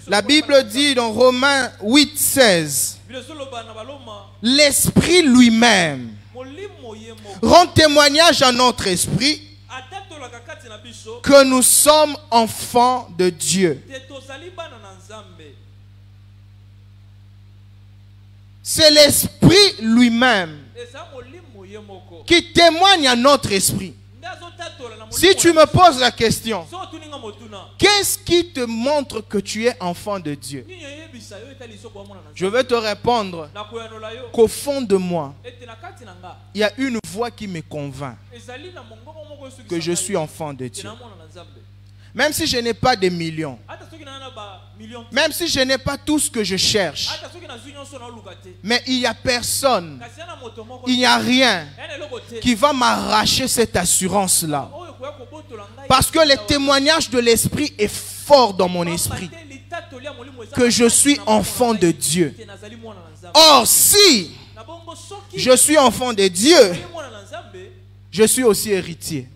La Bible dit dans Romains 8, 16, l'Esprit lui-même rend témoignage à notre esprit que nous sommes enfants de Dieu. C'est l'Esprit lui-même qui témoigne à notre esprit. Si tu me poses la question, qu'est-ce qui te montre que tu es enfant de Dieu? Je vais te répondre qu'au fond de moi, il y a une voix qui me convainc que je suis enfant de Dieu. Même si je n'ai pas des millions, même si je n'ai pas tout ce que je cherche, mais il n'y a personne, il n'y a rien qui va m'arracher cette assurance-là. Parce que le témoignage de l'Esprit est fort dans mon esprit, que je suis enfant de Dieu. Or, si je suis enfant de Dieu, je suis aussi héritier.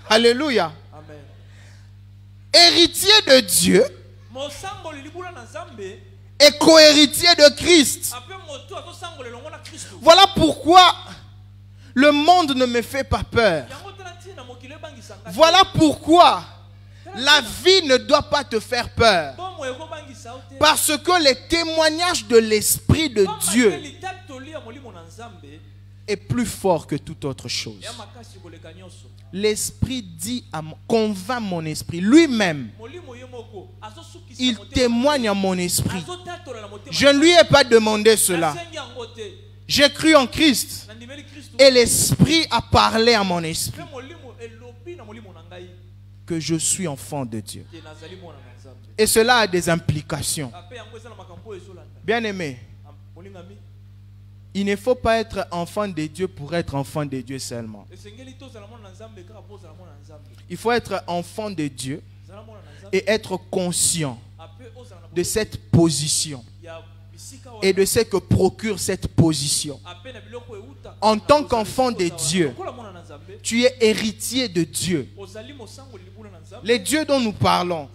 Alléluia. Amen. Héritier de Dieu et co-héritier de Christ. Voilà pourquoi le monde ne me fait pas peur. Voilà pourquoi la vie ne doit pas te faire peur. Parce que le témoignage de l'Esprit de Dieu est plus fort que toute autre chose. L'Esprit dit, convainc mon esprit. Lui-même, il témoigne à mon esprit. Je ne lui ai pas demandé cela. J'ai cru en Christ. Et l'Esprit a parlé à mon esprit que je suis enfant de Dieu. Et cela a des implications. Bien-aimé, il ne faut pas être enfant de Dieu pour être enfant de Dieu seulement. Il faut être enfant de Dieu et être conscient de cette position et de ce que procure cette position. En tant qu'enfant de Dieu, tu es héritier de Dieu. Le Dieu dont nous parlons,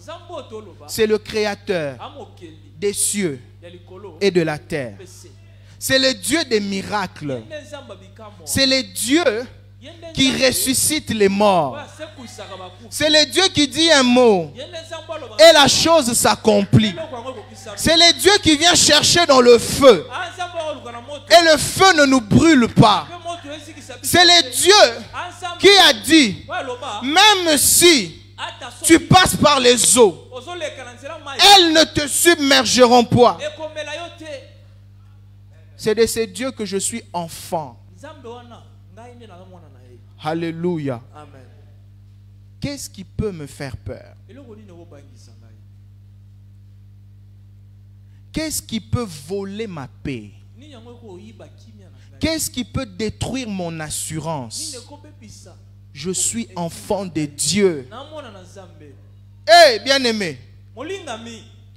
c'est le Créateur des cieux et de la terre. C'est le Dieu des miracles. C'est le Dieu qui ressuscite les morts. C'est le Dieu qui dit un mot et la chose s'accomplit. C'est le Dieu qui vient chercher dans le feu et le feu ne nous brûle pas. C'est le Dieu qui a dit, même si tu passes par les eaux, elles ne te submergeront pas. C'est de ce Dieu que je suis enfant. Alléluia. Qu'est-ce qui peut me faire peur? Qu'est-ce qui peut voler ma paix? Qu'est-ce qui peut détruire mon assurance? Je suis enfant de Dieu. Hey, bien-aimé,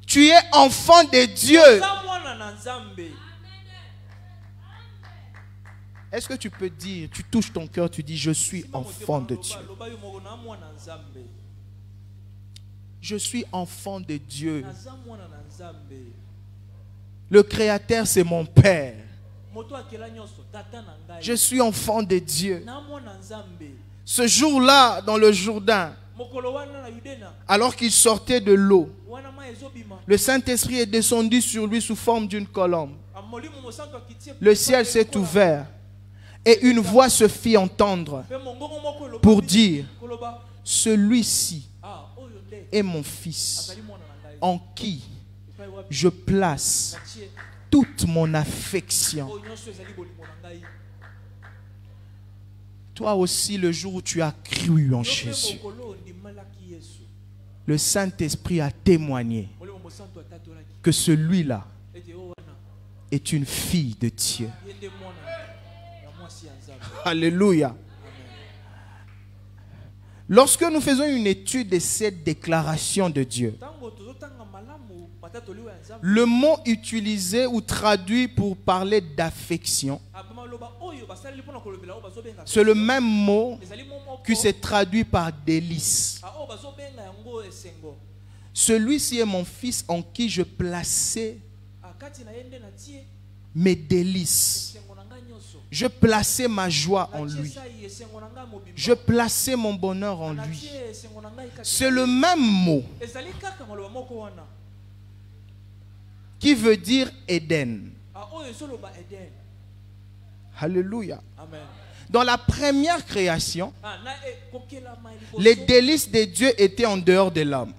tu es enfant de Dieu. Est-ce que tu peux dire, tu touches ton cœur, tu dis, je suis enfant de Dieu. Je suis enfant de Dieu. Le Créateur, c'est mon Père. Je suis enfant de Dieu. Ce jour-là, dans le Jourdain, alors qu'il sortait de l'eau, le Saint-Esprit est descendu sur lui sous forme d'une colombe. Le ciel s'est ouvert et une voix se fit entendre pour dire, celui-ci est mon fils en qui je place toute mon affection. Toi aussi, le jour où tu as cru en Jésus, le Saint-Esprit a témoigné que celui-là est une fille de Dieu. Alléluia. Lorsque nous faisons une étude de cette déclaration de Dieu, le mot utilisé ou traduit pour parler d'affection, c'est le même mot qui se traduit par délice. Celui-ci est mon fils en qui je plaçais mes délices. Je plaçais ma joie en lui. Je plaçais mon bonheur en lui. C'est le même mot qui veut dire Éden. Alléluia. Dans la première création, les délices de Dieu étaient en dehors de l'homme.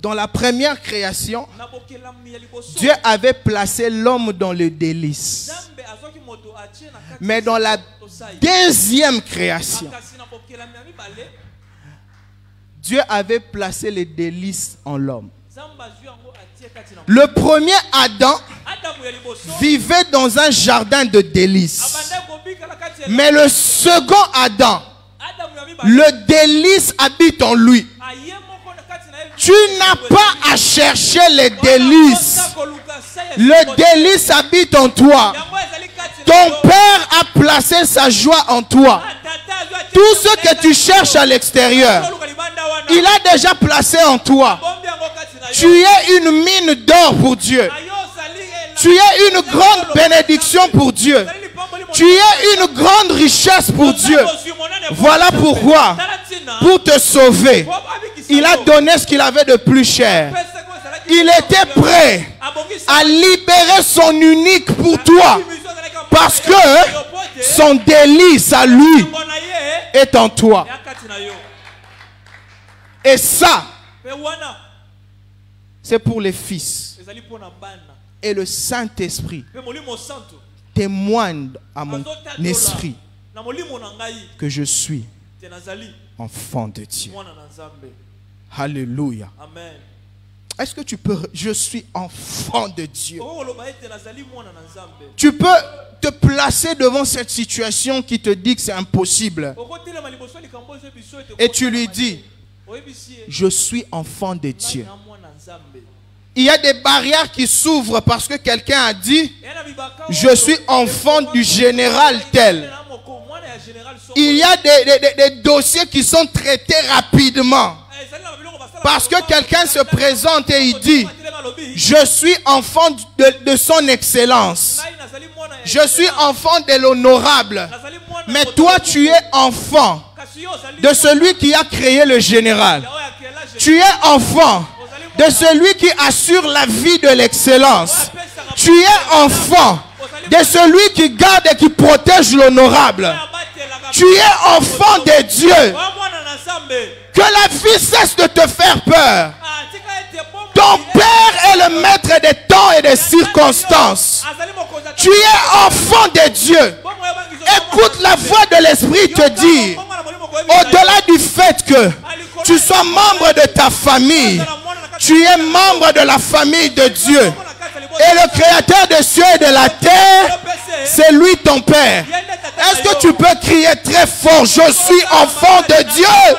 Dans la première création, Dieu avait placé l'homme dans le délice. Mais dans la deuxième création, Dieu avait placé les délices en l'homme. Le premier Adam vivait dans un jardin de délices. Mais le second Adam, le délice habite en lui. Tu n'as pas à chercher les délices. Le délice habite en toi. Ton Père a placé sa joie en toi. Tout ce que tu cherches à l'extérieur, il a déjà placé en toi. Tu es une mine d'or pour Dieu. Tu es une grande bénédiction pour Dieu. Tu es une grande richesse pour Dieu. Voilà pourquoi, pour te sauver, il a donné ce qu'il avait de plus cher. Il était prêt à libérer son unique pour toi. Parce que son délice à lui est en toi. Et ça, c'est pour les fils. Et le Saint-Esprit témoigne à mon esprit que je suis enfant de Dieu. Alléluia. Est-ce que tu peux, je suis enfant de Dieu. Tu peux te placer devant cette situation qui te dit que c'est impossible. Et tu lui dis, je suis enfant de Dieu. Il y a des barrières qui s'ouvrent parce que quelqu'un a dit, je suis enfant du général tel. Il y a des dossiers qui sont traités rapidement. Parce que quelqu'un se présente et il dit, je suis enfant de son excellence. Je suis enfant de l'honorable. Mais toi, tu es enfant de celui qui a créé le général. Tu es enfant de celui qui assure la vie de l'excellence. Tu es enfant de celui qui garde et qui protège l'honorable. Tu es enfant de Dieu. Que la vie cesse de te faire peur. Ton Père est le maître des temps et des circonstances. Tu es enfant de Dieu. Écoute la voix de l'Esprit te dire, au-delà du fait que tu sois membre de ta famille, tu es membre de la famille de Dieu. Et le Créateur des cieux et de la terre, c'est lui ton Père. Est-ce que tu peux crier très fort, je suis enfant de Dieu?